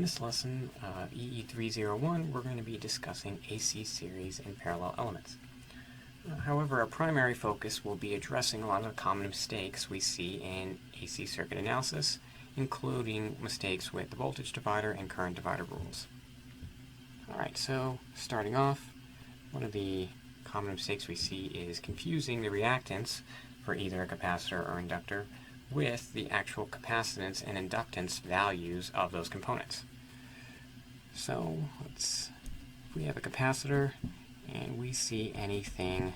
In this lesson, EE301, we're going to be discussing AC series and parallel elements. However, our primary focus will be addressing a lot of the common mistakes we see in AC circuit analysis, including mistakes with the voltage divider and current divider rules. Alright, so starting off, one of the common mistakes we see is confusing the reactance for either a capacitor or inductor with the actual capacitance and inductance values of those components. So if we have a capacitor and we see anything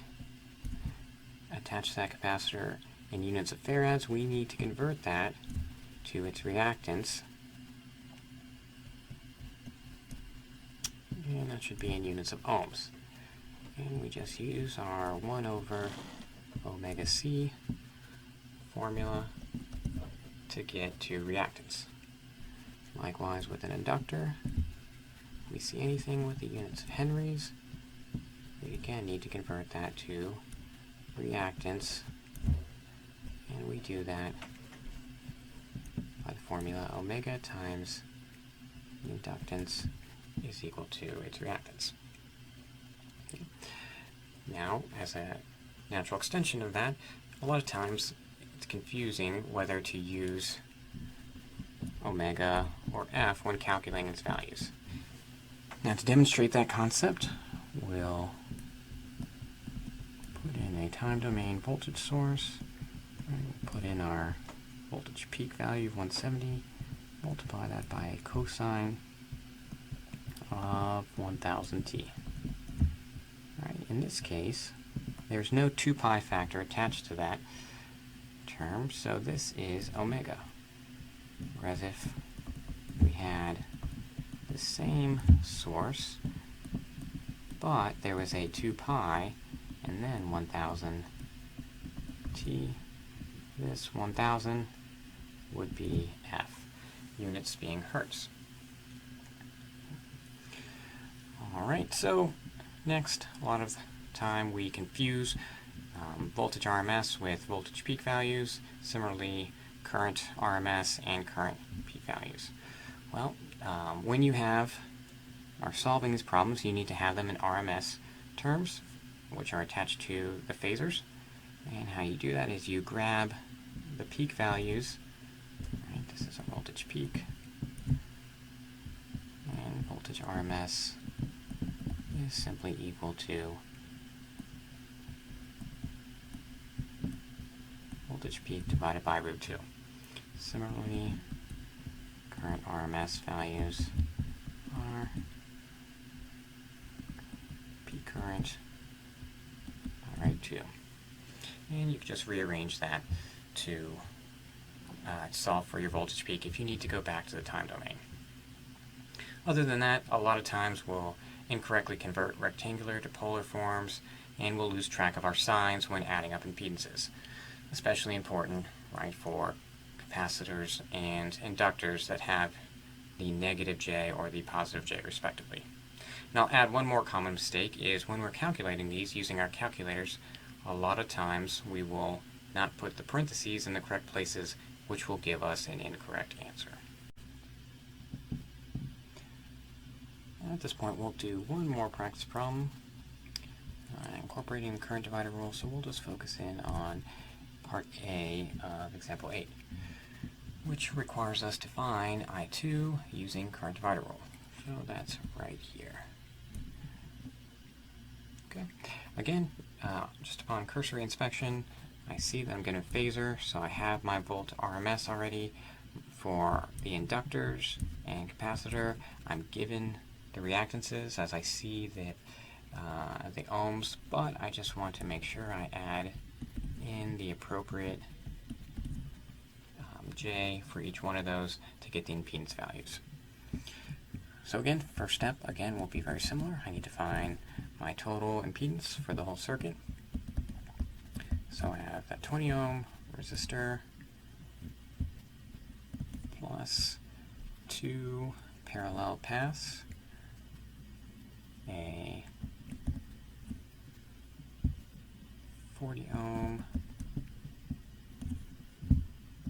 attached to that capacitor in units of farads, we need to convert that to its reactance, and that should be in units of ohms. And we just use our 1 over omega c formula to get to reactance. Likewise with an inductor, if we see anything with the units of henries, we again need to convert that to reactance, and we do that by the formula omega times the inductance is equal to its reactance. Okay. Now, as a natural extension of that, a lot of times it's confusing whether to use omega or F when calculating its values. Now, to demonstrate that concept, we'll put in a time domain voltage source, and put in our voltage peak value of 170, multiply that by a cosine of 1000t. Right, in this case, there's no 2 pi factor attached to that term, so this is omega. Whereas if we had the same source, but there was a 2 pi and then 1000 t, this 1000 would be F, units being hertz. Alright, so next, a lot of the time we confuse voltage RMS with voltage peak values, similarly current RMS and current peak values. Well, when you are solving these problems, you need to have them in RMS terms, which are attached to the phasors. And how you do that is you grab the peak values, right, this is a voltage peak, and voltage RMS is simply equal to voltage peak divided by root 2. Similarly, current RMS values are peak current by root 2. And you can just rearrange that to solve for your voltage peak if you need to go back to the time domain. Other than that, a lot of times we'll incorrectly convert rectangular to polar forms, and we'll lose track of our signs when adding up impedances. Especially important, right, for capacitors and inductors that have the negative J or the positive J respectively. And I'll add one more common mistake is when we're calculating these using our calculators, a lot of times we will not put the parentheses in the correct places, which will give us an incorrect answer. And at this point we'll do one more practice problem incorporating the current divider rule, so we'll just focus in on part A of example 8, which requires us to find I2 using current divider rule. So that's right here. Okay. Again, just upon cursory inspection, I see that I'm getting a phasor, so I have my volt RMS already. For the inductors and capacitor, I'm given the reactances as I see the ohms, but I just want to make sure I add in the appropriate J for each one of those to get the impedance values. So again, first step, again, will be very similar. I need to find my total impedance for the whole circuit. So I have that 20 ohm resistor plus 2 parallel paths, a 40 ohm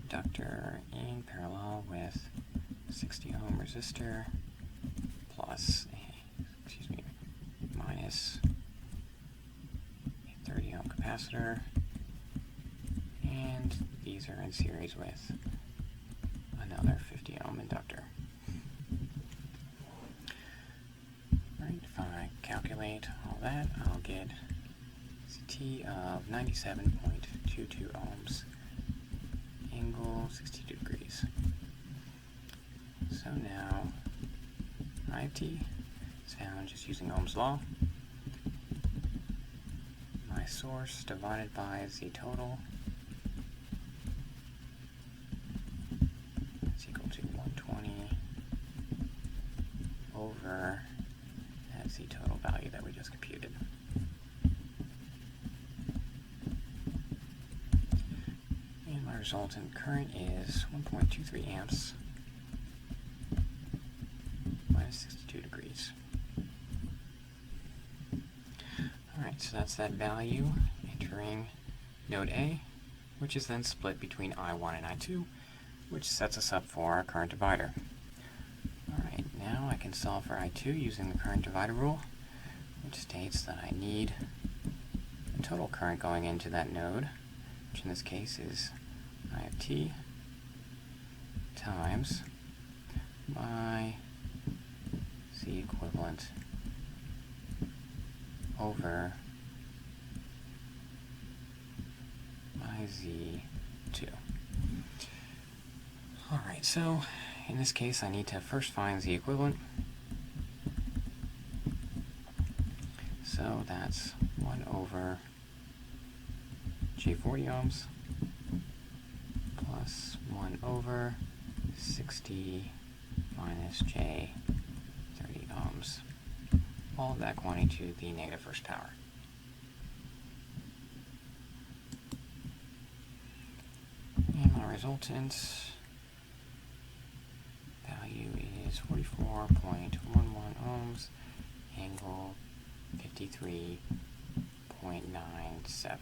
inductor in parallel with 60 ohm resistor plus minus a 30 ohm capacitor, and these are in series with another 50 ohm inductor. Alright, if I calculate all that, I'll get CT of 97.22 ohms, angle 62 degrees. So now IFT is found just using Ohm's law. My source divided by Z total is equal to 120 over that Z total value that we just computed. And my resultant current is 1.23 amps minus 62 degrees. Alright, so that's that value entering node A, which is then split between I1 and I2, which sets us up for our current divider. Alright, now I can solve for I2 using the current divider rule, which states that I need the total current going into that node, which in this case is I of t times my Z equivalent over my Z2. Alright, so in this case I need to first find Z equivalent. So that's 1 over J40 ohms plus 1 over 60 minus J30 ohms. All of that quantity to the negative first power. And my resultant value is 44.11 ohms, angle 53.97.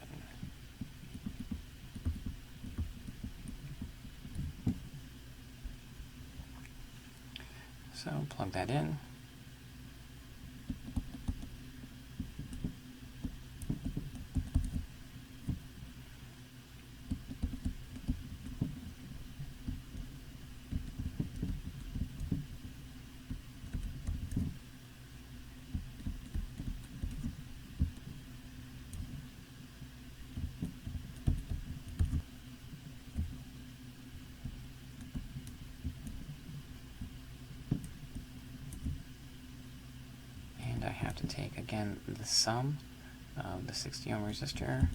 So plug that in. I have to take, again, the sum of the 60 ohm resistor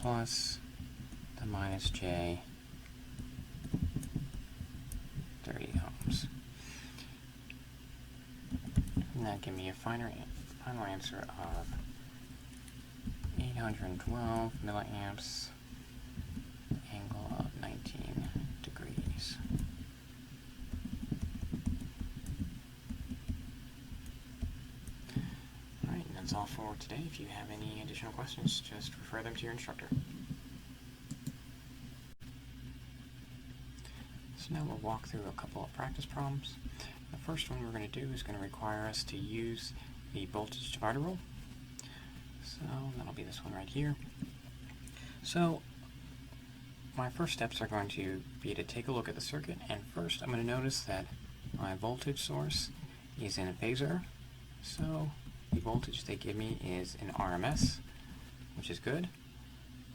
plus the minus J 30 ohms. And that gives me a final answer of 812 milliamps, angle of 19 degrees. That's all for today. If you have any additional questions, just refer them to your instructor. So now we'll walk through a couple of practice problems. The first one we're going to do is going to require us to use the voltage divider rule. So that'll be this one right here. So my first steps are going to be to take a look at the circuit, and first I'm going to notice that my voltage source is in a phasor. So the voltage they give me is an RMS, which is good.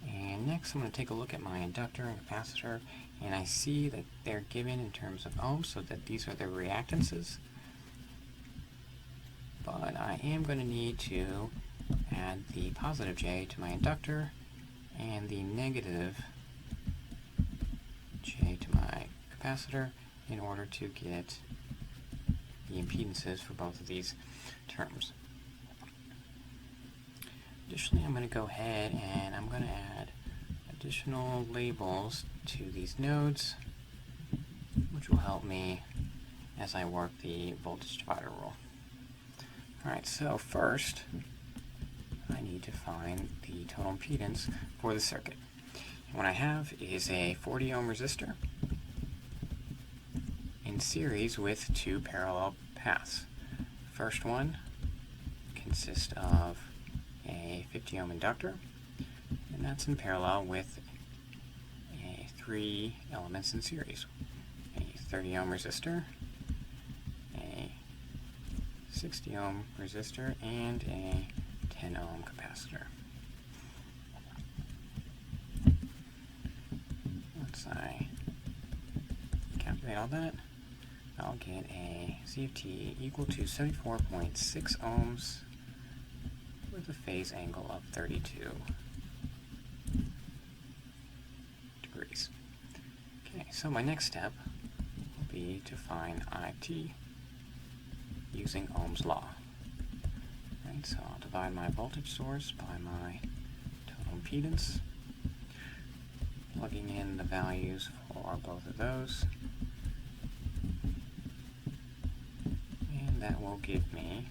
And next I'm going to take a look at my inductor and capacitor, and I see that they're given in terms of ohms, so that these are their reactances. But I am going to need to add the positive J to my inductor and the negative J to my capacitor in order to get the impedances for both of these terms. Additionally, I'm going to go ahead and I'm going to add additional labels to these nodes, which will help me as I work the voltage divider rule. Alright, so first I need to find the total impedance for the circuit. And what I have is a 40 ohm resistor in series with two parallel paths. First one consists of a 50 ohm inductor, and that's in parallel with three elements in series: a 30 ohm resistor, a 60 ohm resistor, and a 10 ohm capacitor. Once I calculate all that, I'll get a CFT equal to 74.6 ohms with a phase angle of 32 degrees. Okay, so my next step will be to find IT using Ohm's law. Right, so I'll divide my voltage source by my total impedance, plugging in the values for both of those, and that will give me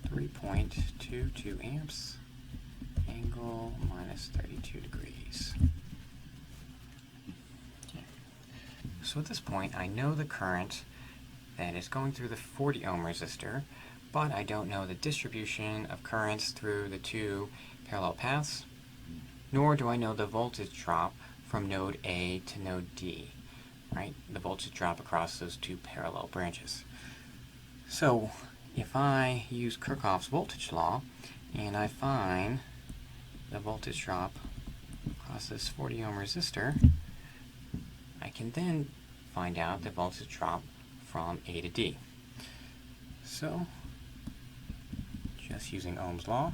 3.22 amps, angle minus 32 degrees. Okay. So at this point, I know the current that is going through the 40 ohm resistor, but I don't know the distribution of currents through the two parallel paths, nor do I know the voltage drop from node A to node D, right? The voltage drop across those two parallel branches. So if I use Kirchhoff's voltage law and I find the voltage drop across this 40 ohm resistor, I can then find out the voltage drop from A to D. So just using Ohm's law,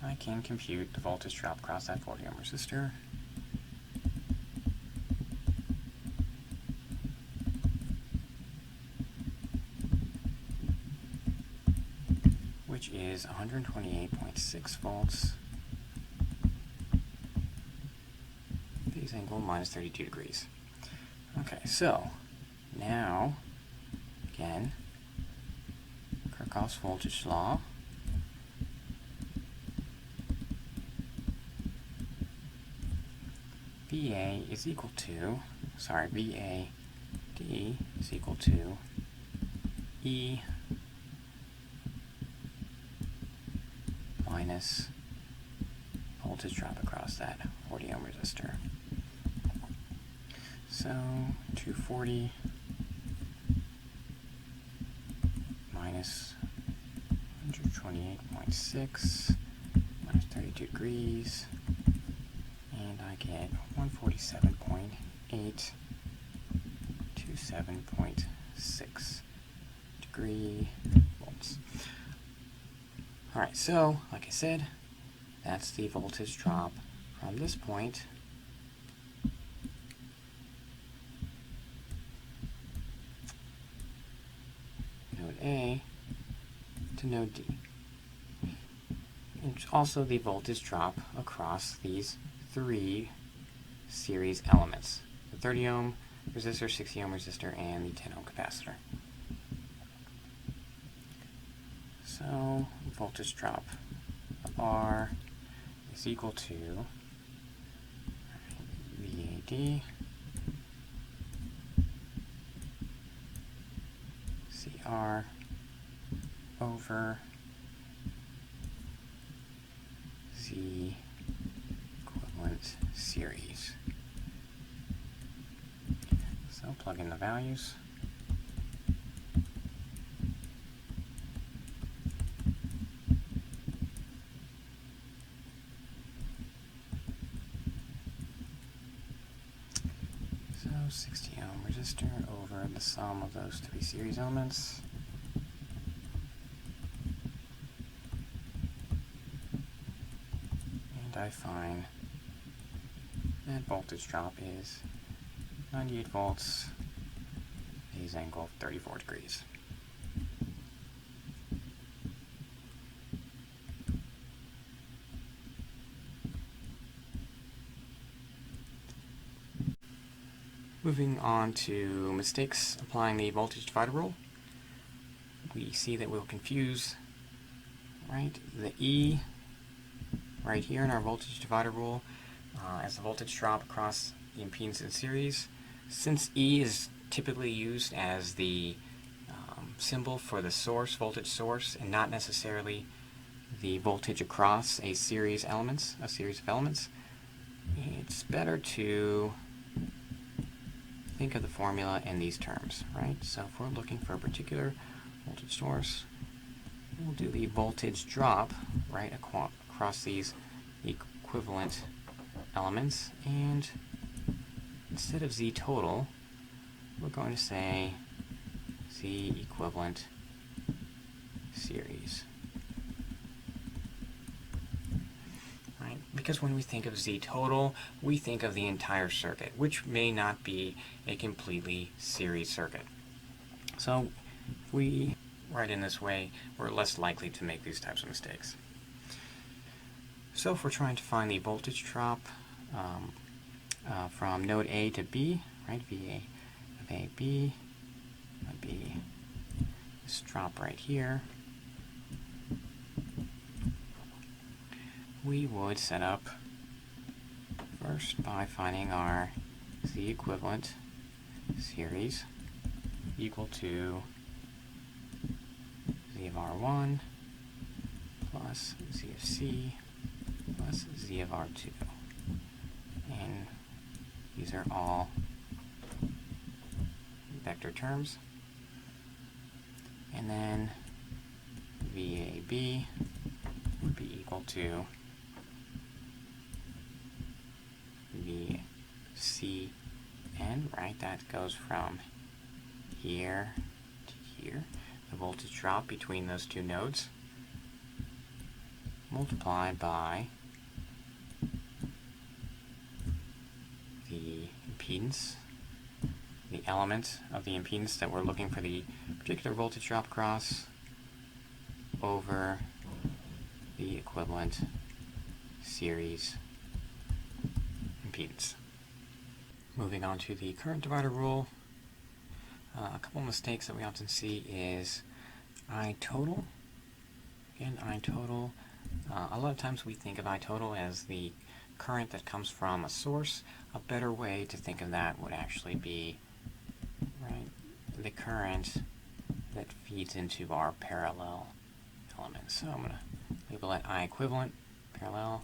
I can compute the voltage drop across that 40 ohm resistor. Which is 128.6 volts, phase angle minus 32 degrees. Okay, so now, again, Kirchhoff's voltage law. VAD is equal to E minus voltage drop across that 40 ohm resistor. So 240 minus 128.6 minus 32 degrees, and I get 147.8 to 7.6 degree volts. Alright, so, like I said, that's the voltage drop from this point node A to node D. And also the voltage drop across these three series elements: the 30 ohm resistor, 60 ohm resistor, and the 10 ohm capacitor. So voltage drop of R is equal to VAD CR over Z equivalent series. So plug in the values. So 60 ohm resistor over the sum of those three series elements. And I find that voltage drop is 98 volts, phase angle 34 degrees. Moving on to mistakes applying the voltage divider rule. we see that we'll confuse, right, the E right here in our voltage divider rule as the voltage drop across the impedance in series. Since E is typically used as the symbol for the source, voltage source, and not necessarily the voltage across a series of elements, it's better to think of the formula in these terms, right? So if we're looking for a particular voltage source, we'll do the voltage drop, right, across these equivalent elements, and instead of Z total, we're going to say Z equivalent series. Right? Because when we think of Z total, we think of the entire circuit, which may not be a completely series circuit. So if we write in this way, we're less likely to make these types of mistakes. So if we're trying to find the voltage drop from node A to B, right, VA of AB would be this drop right here. We would set up first by finding our Z equivalent series equal to Z of R1 plus Z of C plus Z of R2. And these are all vector terms. And then VAB would be equal to VCN, right? That goes from here to here. The voltage drop between those two nodes multiplied by the impedance, the element of the impedance that we're looking for the particular voltage drop across, over the equivalent series impedance. Moving on to the current divider rule, a couple mistakes that we often see is I total. Again, I total. A lot of times we think of I total as the current that comes from a source. A better way to think of that would actually be, right, the current that feeds into our parallel element. So I'm going to label it I equivalent, parallel,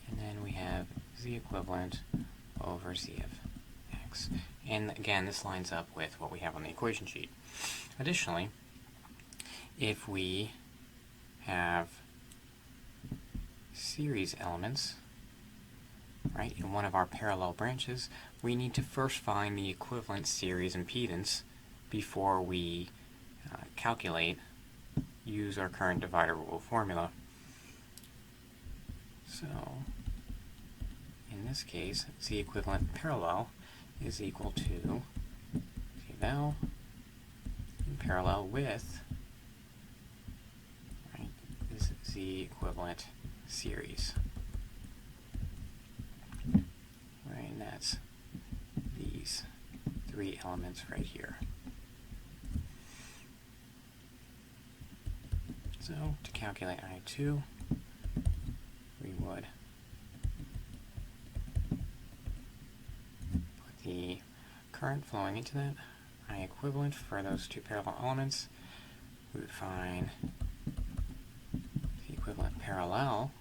and then we have Z equivalent over Z of X. And again, this lines up with what we have on the equation sheet. Additionally, if we have series elements, right, in one of our parallel branches, we need to first find the equivalent series impedance before we use our current divider rule formula. So in this case, Z equivalent parallel is equal to Z of L in parallel with, right, this Z equivalent series. Right, and that's these three elements right here. So to calculate I2, we would put the current flowing into that I equivalent for those two parallel elements. We would find the equivalent parallel,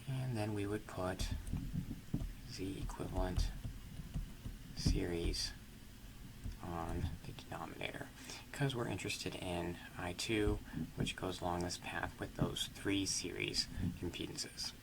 and then we would put Z equivalent series on the denominator, because we're interested in I2, which goes along this path with those three series impedances.